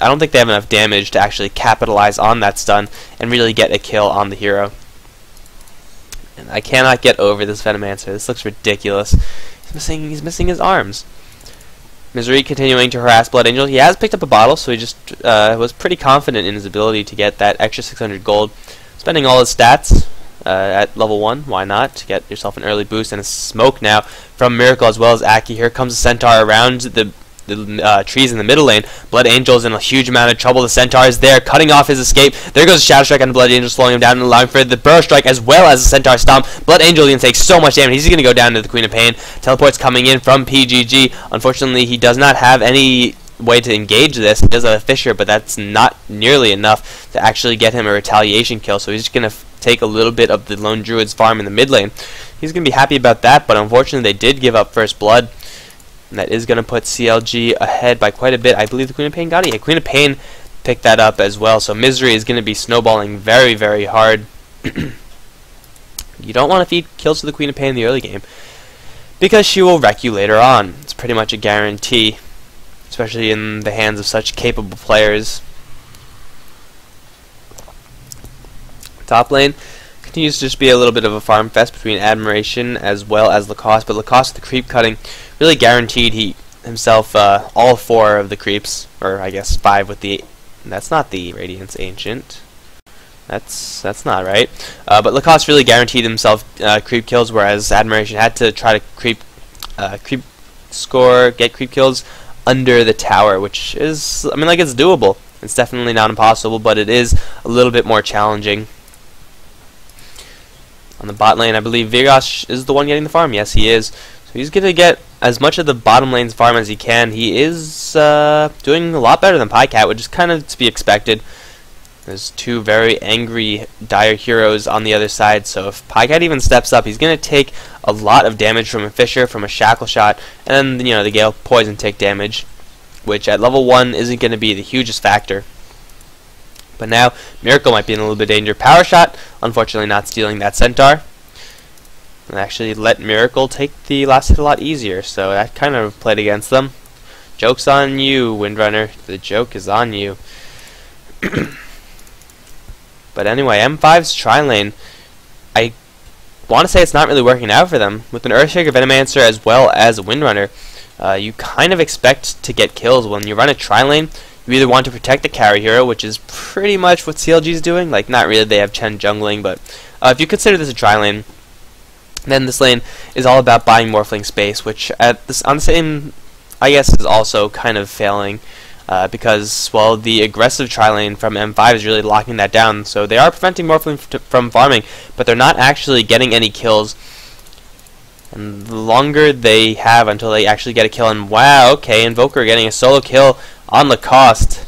I don't think they have enough damage to actually capitalize on that stun and really get a kill on the hero. And I cannot get over this Venomancer. This looks ridiculous. He's missing his arms. Misery continuing to harass Blood Angel. He has picked up a bottle, so he just was pretty confident in his ability to get that extra 600 gold. Spending all his stats at level 1, why not? To get yourself an early boost and a smoke now from Miracle as well as Aki. Here comes the Centaur around the trees in the middle lane. Blood Angel's in a huge amount of trouble. The Centaur is there, cutting off his escape. There goes Shadow Strike on Blood Angel, slowing him down and allowing for the Burrow Strike as well as the Centaur Stomp. Blood Angel is going to take so much damage. He's going to go down to the Queen of Pain. Teleport's coming in from PGG. Unfortunately, he does not have any way to engage this. He does have a Fissure, but that's not nearly enough to actually get him a retaliation kill. So he's just going to take a little bit of the Lone Druid's farm in the mid lane. He's going to be happy about that, but unfortunately they did give up first blood. And that is going to put CLG ahead by quite a bit. I believe the Queen of Pain got it. Yeah, Queen of Pain picked that up as well. So Misery is going to be snowballing very, very hard. You don't want to feed kills to the Queen of Pain in the early game, because she will wreck you later on. It's pretty much a guarantee, especially in the hands of such capable players. Top lane continues to just be a little bit of a farm fest between Admiration as well as Lacoste, but Lacoste with the creep cutting really guaranteed himself all 4 of the creeps, or I guess 5 with the... That's not the Radiance Ancient. That's not right. But Lacoste really guaranteed himself creep kills, whereas Admiration had to try to get creep kills under the tower, which is, I mean, like, it's doable. It's definitely not impossible, but it is a little bit more challenging. On the bot lane, I believe Virgosh is the one getting the farm. Yes, he is. So he's going to get as much of the bottom lane's farm as he can. He is doing a lot better than Pycat, which is kind of to be expected. There's 2 very angry, dire heroes on the other side, so if Pycat even steps up, he's going to take a lot of damage from a Fissure, from a Shackle Shot, and then, you know, the Gale Poison take damage, which at level 1 isn't going to be the hugest factor. But now, Miracle might be in a little bit of danger. Power Shot, unfortunately not stealing that Centaur. And actually let Miracle take the last hit a lot easier, so that kind of played against them. Joke's on you, Windrunner. The joke is on you. But anyway, M5's tri-lane, I want to say it's not really working out for them. With an Earthshaker, Venomancer, as well as a Windrunner, you kind of expect to get kills. When you run a tri-lane, you either want to protect the carry hero, which is pretty much what CLG is doing. Like, not really, they have Chen jungling, but if you consider this a tri-lane, then this lane is all about buying Morphling space, which on the same, I guess, is also kind of failing. Because, well, the aggressive tri-lane from M5 is really locking that down, so they are preventing Morphling from farming, but they're not actually getting any kills. And the longer they have until they actually get a kill, and wow, okay, Invoker getting a solo kill on Lacoste.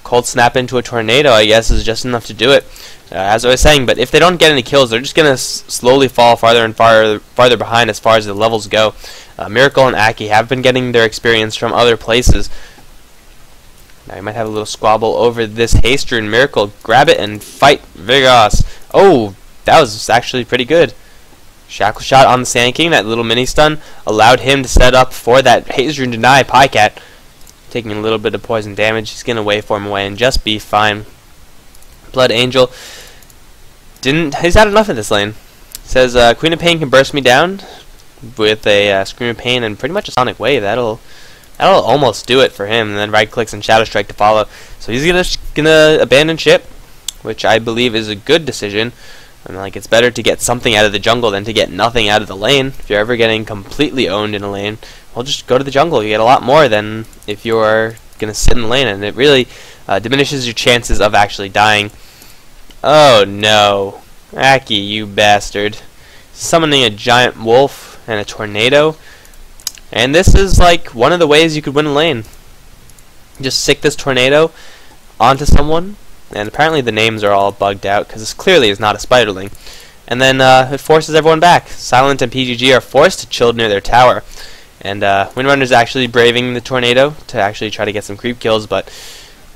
Cold Snap into a Tornado, I guess, is just enough to do it. As I was saying, but if they don't get any kills, they're just going to slowly fall farther and farther behind as far as the levels go. Miracle and Aki have been getting their experience from other places. Now you might have a little squabble over this haste rune. Miracle, grab it and fight Vigos. Oh, that was actually pretty good. Shackle Shot on the Sand King, that little mini stun, allowed him to set up for that haste rune deny Pycat. Taking a little bit of poison damage. He's going to waveform away and just be fine. Blood Angel he's had enough of this lane. Says Queen of Pain can burst me down with a Scream of Pain and pretty much a Sonic Wave. That'll almost do it for him, and then right clicks and Shadow Strike to follow. So he's gonna abandon ship, which I believe is a good decision. I mean, like, it's better to get something out of the jungle than to get nothing out of the lane. If you're ever getting completely owned in a lane, well, just go to the jungle. You get a lot more than if you're gonna sit in the lane, and it really diminishes your chances of actually dying. Oh no, Aki, you bastard! Summoning a giant wolf and a tornado. And this is like one of the ways you could win a lane. Just sick this tornado onto someone, and apparently the names are all bugged out because this clearly is not a spiderling. And then it forces everyone back. Silent and PGG are forced to chill near their tower, and Windrunner's actually braving the tornado to actually try to get some creep kills, but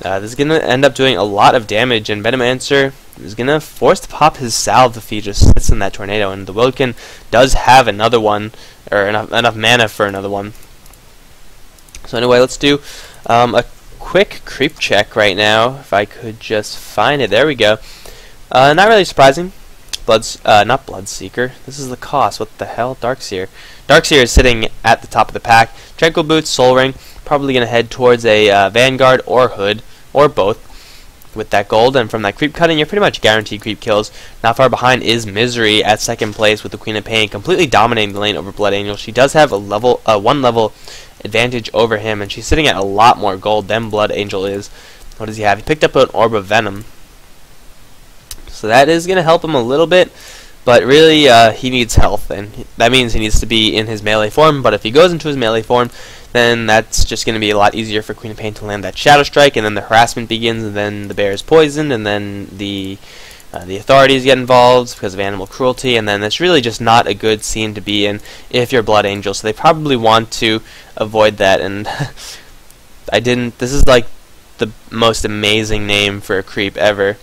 this is going to end up doing a lot of damage, and Venomancer is going to force to pop his salve if he just sits in that tornado, and the Wilkin does have another one, or enough mana for another one. So anyway, let's do a quick creep check right now. If I could just find it. There we go. Not really surprising. Not Bloodseeker. This is the cost. What the hell? Darkseer. Darkseer is sitting at the top of the pack. Tranquil Boots, Soul Ring. Probably going to head towards a Vanguard or Hood, or both, with that gold. And from that creep cutting, you're pretty much guaranteed creep kills. Not far behind is Misery at second place with the Queen of Pain, completely dominating the lane over Blood Angel. She does have a one level advantage over him, and she's sitting at a lot more gold than Blood Angel is. What does he have? He picked up an Orb of Venom. So that is going to help him a little bit, but really he needs health, and that means he needs to be in his melee form. But if he goes into his melee form, then that's just going to be a lot easier for Queen of Pain to land that Shadow Strike, and then the harassment begins, and then the bear is poisoned, and then the authorities get involved because of animal cruelty, and then it's really just not a good scene to be in if you're Blood Angel. So they probably want to avoid that, and this is like the most amazing name for a creep ever.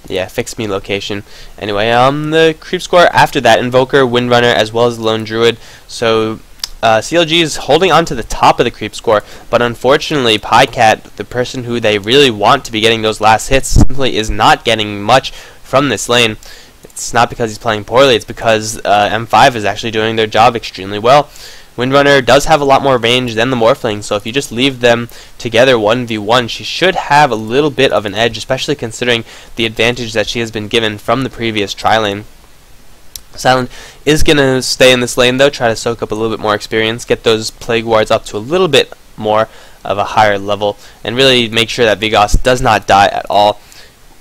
Yeah, Fix Me location. Anyway, the creep score after that, Invoker, Windrunner, as well as Lone Druid. So CLG is holding on to the top of the creep score, but unfortunately Pycat, the person who they really want to be getting those last hits, simply is not getting much from this lane. It's not because he's playing poorly, it's because M5 is actually doing their job extremely well. Windrunner does have a lot more range than the Morphling, so if you just leave them together 1v1, she should have a little bit of an edge, especially considering the advantage that she has been given from the previous tri-lane. Silent is going to stay in this lane though, try to soak up a little bit more experience, get those Plague Wards up to a little bit more of a higher level, and really make sure that Vigos does not die at all.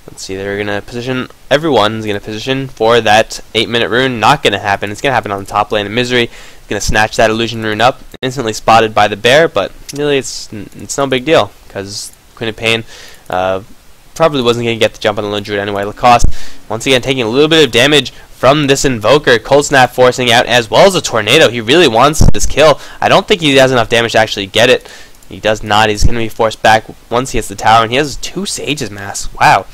Let's see, they're going to position, everyone's going to position for that 8-minute rune. Not going to happen. It's going to happen on the top lane of Misery. It's going to snatch that illusion rune up, instantly spotted by the bear, but really it's no big deal, because Queen of Pain probably wasn't going to get the jump on the Lone Druid anyway. Lacoste, once again, taking a little bit of damage from this Invoker. Cold Snap forcing out, as well as a Tornado. He really wants this kill. I don't think he has enough damage to actually get it. He does not. He's going to be forced back once he hits the tower, and he has 2 Sage's Mask. Wow.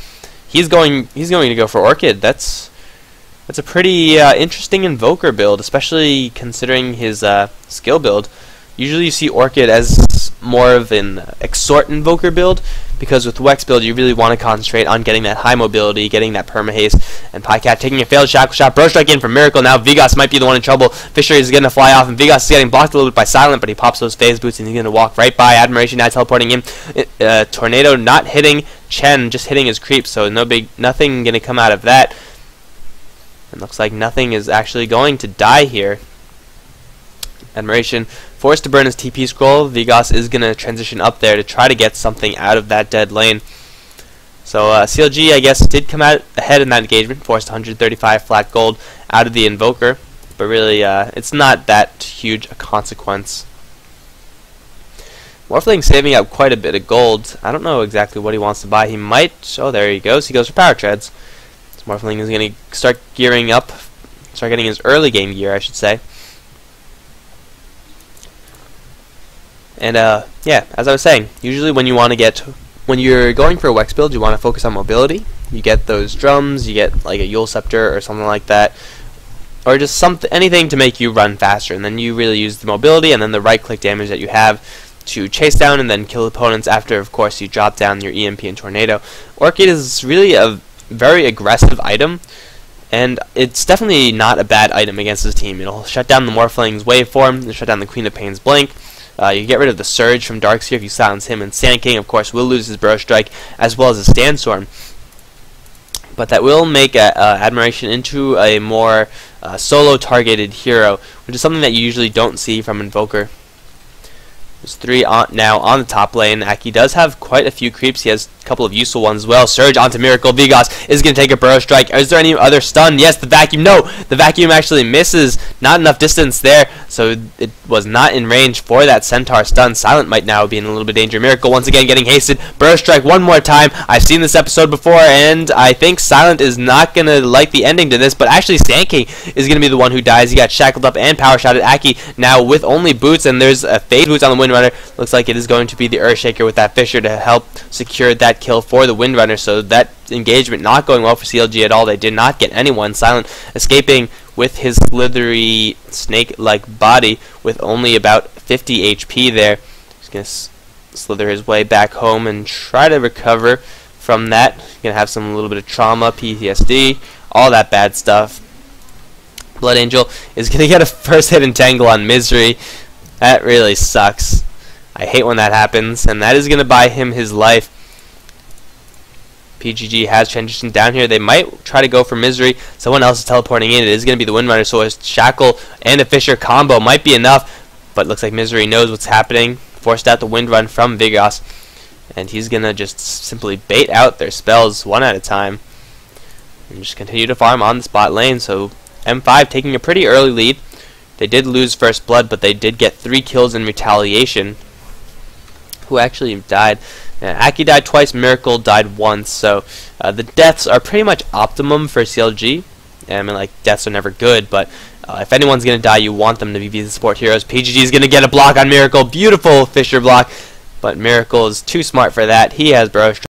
He's going to go for Orchid. That's a pretty interesting Invoker build, especially considering his skill build. Usually you see Orchid as more of an Exhort Invoker build, because with Wex build you really want to concentrate on getting that high mobility, getting that perma-haste, and Pycat taking a failed Shackle Shot, Bro Strike in for Miracle. Now Vigos might be the one in trouble. Fisher is going to fly off, and Vigos is getting blocked a little bit by Silent, but he pops those phase boots and he's going to walk right by Admiration, now teleporting in. Tornado not hitting Chen, just hitting his creep, so nothing going to come out of that. It looks like nothing is actually going to die here. Admiration forced to burn his TP scroll. Vigos is going to transition up there to try to get something out of that dead lane. So CLG, I guess, did come out ahead in that engagement, forced 135 flat gold out of the Invoker, but really it's not that huge a consequence. Morphling saving up quite a bit of gold. I don't know exactly what he wants to buy. He might... Oh, there he goes. He goes for Power Treads. So Morphling is going to start gearing up, start getting his early game gear, I should say. And yeah, as I was saying, usually when you're going for a Wex build, you want to focus on mobility. You get those drums, you get like a Yule Scepter or something like that, or just anything to make you run faster, and then you really use the mobility and then the right-click damage that you have to chase down and then kill opponents after, of course, you drop down your EMP and Tornado. Orchid is really a very aggressive item, and it's definitely not a bad item against his team. It'll shut down the Morphling's waveform, it'll shut down the Queen of Pain's blink. You get rid of the Surge from Darkseer if you silence him, and Sand King, of course, will lose his Burrow Strike as well as his Sandstorm. But that will make Admiration into a more solo-targeted hero, which is something that you usually don't see from Invoker. There's 3 now on the top lane. Aki does have quite a few creeps. He has a couple of useful ones as well. Surge onto Miracle. Vigos is going to take a Burrow Strike. Is there any other stun? Yes, the Vacuum. No, the Vacuum actually misses. Not enough distance there, so it was not in range for that Centaur stun. Silent might now be in a little bit of danger. Miracle once again getting hasted. Burrow Strike one more time. I've seen this episode before, and I think Silent is not going to like the ending to this, but actually Sand King is going to be the one who dies. He got shackled up and power shotted. Aki now with only boots, and there's a phase boots on the Windrunner. Looks like it is going to be the Earthshaker with that Fisher to help secure that kill for the Windrunner. So that engagement not going well for CLG at all. They did not get anyone. Silent escaping with his slithery snake-like body with only about 50 HP there. He's going to slither his way back home and try to recover from that. Gonna have a little bit of trauma, PTSD, all that bad stuff. Blood Angel is gonna get a first hit entangle on Misery. That really sucks. I hate when that happens, and that is gonna buy him his life. PGG has transitioned down here. They might try to go for Misery. Someone else is teleporting in. It is going to be the Windrunner, so a Shackle and a Fissure combo might be enough, but looks like Misery knows what's happening. Forced out the Windrun from Vigos, and he's going to just simply bait out their spells one at a time and just continue to farm on the spot lane. So M5 taking a pretty early lead. They did lose first blood, but they did get 3 kills in retaliation. Who actually died? Aki died twice, Miracle died once, so the deaths are pretty much optimum for CLG. I mean, like, deaths are never good, but if anyone's going to die, you want them to be the support heroes. PGG is going to get a block on Miracle. Beautiful Fissure block, but Miracle is too smart for that. He has Burrow